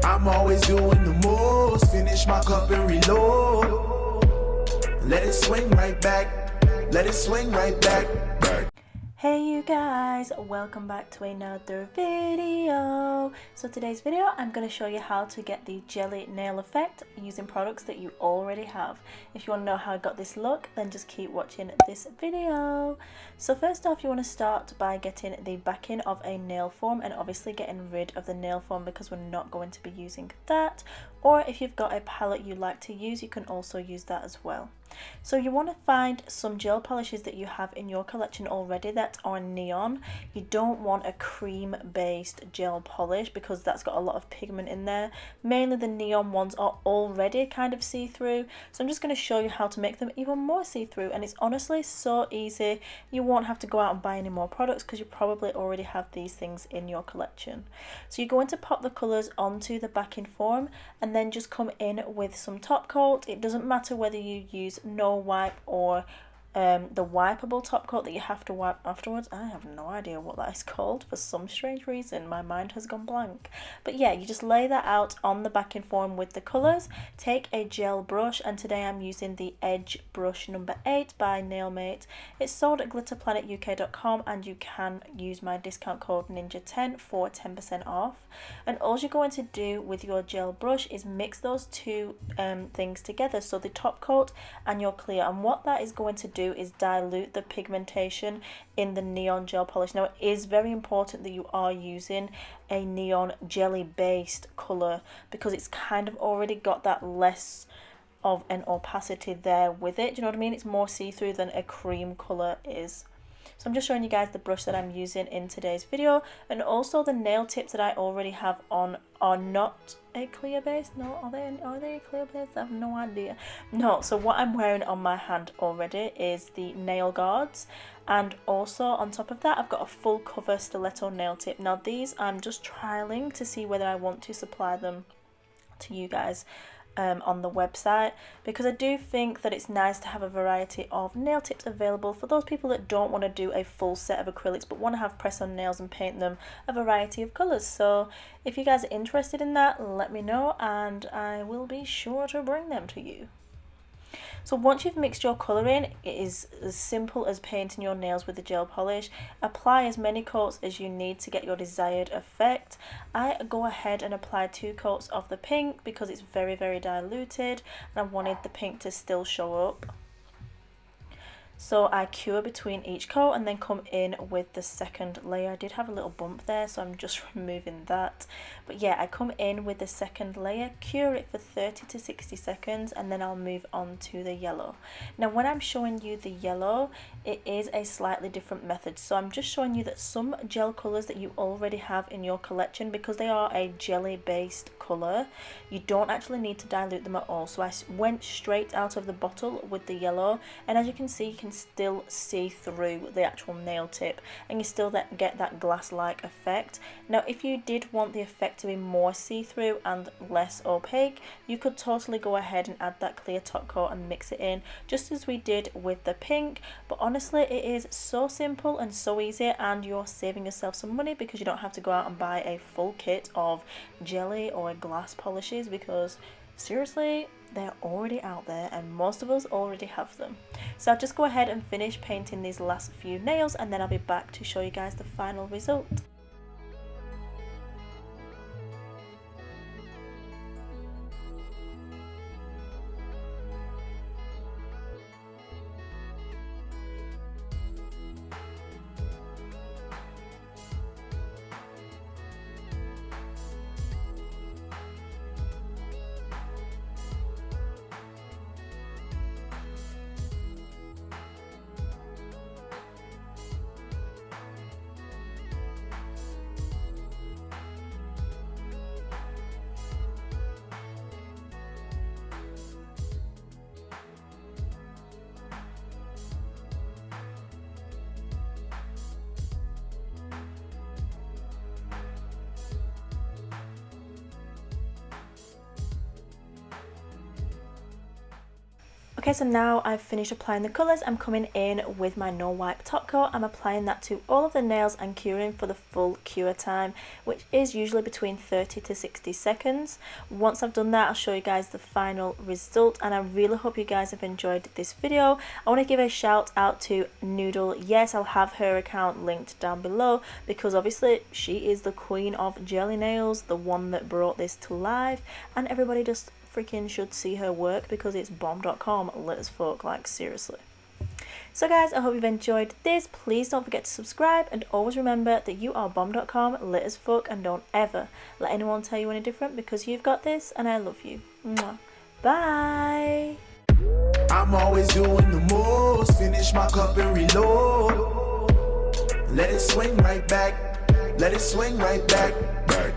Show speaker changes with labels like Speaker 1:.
Speaker 1: I'm always doing the most. Finish my cup and reload. Let it swing right back. Let it swing right back.
Speaker 2: Hey you guys, welcome back to another video. So today's video I'm going to show you how to get the jelly nail effect using products that you already have. If you want to know how I got this look, then just keep watching this video. So first off, you want to start by getting the backing of a nail form and obviously getting rid of the nail form because we're not going to be using that. Or if you've got a palette you like to use, you can also use that as well. So you want to find some gel polishes that you have in your collection already that are neon. You don't want a cream based gel polish because that's got a lot of pigment in there. Mainly the neon ones are already kind of see-through, so I'm just going to show you how to make them even more see-through, and it's honestly so easy. You won't have to go out and buy any more products because you probably already have these things in your collection. So you're going to pop the colours onto the backing form and then just come in with some top coat. It doesn't matter whether you use no wipe or the wipeable top coat that you have to wipe afterwards. I have no idea what that is called. For some strange reason my mind has gone blank, but yeah, you just lay that out on the backing form with the colours. Take a gel brush, and today I'm using the Edge brush number 8 by Nailmate. It's sold at glitterplanetuk.com and you can use my discount code NINJA10 for 10% off. And all you're going to do with your gel brush is mix those two things together, so the top coat and your clear, and what that is going to do is dilute the pigmentation in the neon gel polish. Now it is very important that you are using a neon jelly based colour because it's kind of already got that less of an opacity there with it. Do you know what I mean? It's more see-through than a cream colour is. So I'm just showing you guys the brush that I'm using in today's video, and also the nail tips that I already have on are not a clear base. No, are they a clear base? I have no idea. No, so what I'm wearing on my hand already is the nail guards, and also on top of that I've got a full cover stiletto nail tip. Now these I'm just trialing to see whether I want to supply them to you guys on the website, because I do think that it's nice to have a variety of nail tips available for those people that don't want to do a full set of acrylics but want to have press on nails and paint them a variety of colours. So if you guys are interested in that, let me know and I will be sure to bring them to you. So once you've mixed your colour in, it is as simple as painting your nails with the gel polish. Apply as many coats as you need to get your desired effect. I go ahead and apply 2 coats of the pink because it's very, very diluted and I wanted the pink to still show up. So I cure between each coat and then come in with the second layer. I did have a little bump there, so I'm just removing that. But yeah, I come in with the second layer, cure it for 30 to 60 seconds, and then I'll move on to the yellow. Now when I'm showing you the yellow, it is a slightly different method. So I'm just showing you that some gel colours that you already have in your collection, because they are a jelly based colour, you don't actually need to dilute them at all. So I went straight out of the bottle with the yellow, and as you can see, you can still see through the actual nail tip and you still get that glass-like effect. Now if you did want the effect to be more see-through and less opaque, you could totally go ahead and add that clear top coat and mix it in just as we did with the pink. But honestly, it is so simple and so easy, and you're saving yourself some money because you don't have to go out and buy a full kit of jelly or glass polishes, because seriously, they're already out there and most of us already have them. So I'll just go ahead and finish painting these last few nails and then I'll be back to show you guys the final result. Okay, so now I've finished applying the colours. I'm coming in with my no wipe top coat. I'm applying that to all of the nails and curing for the full cure time, which is usually between 30 to 60 seconds. Once I've done that, I'll show you guys the final result, and I really hope you guys have enjoyed this video. I want to give a shout out to Noodle. Yes, I'll have her account linked down below because obviously she is the queen of jelly nails, the one that brought this to life, and everybody just freaking should see her work because it's bomb.com lit as fuck, like seriously. So guys, I hope you've enjoyed this. Please don't forget to subscribe, and always remember that you are bomb.com lit as fuck, and don't ever let anyone tell you any different because you've got this and I love you. Mwah. Bye.
Speaker 1: I'm always doing the most. Finish my cup and reload. Let it swing right back. Let it swing right back.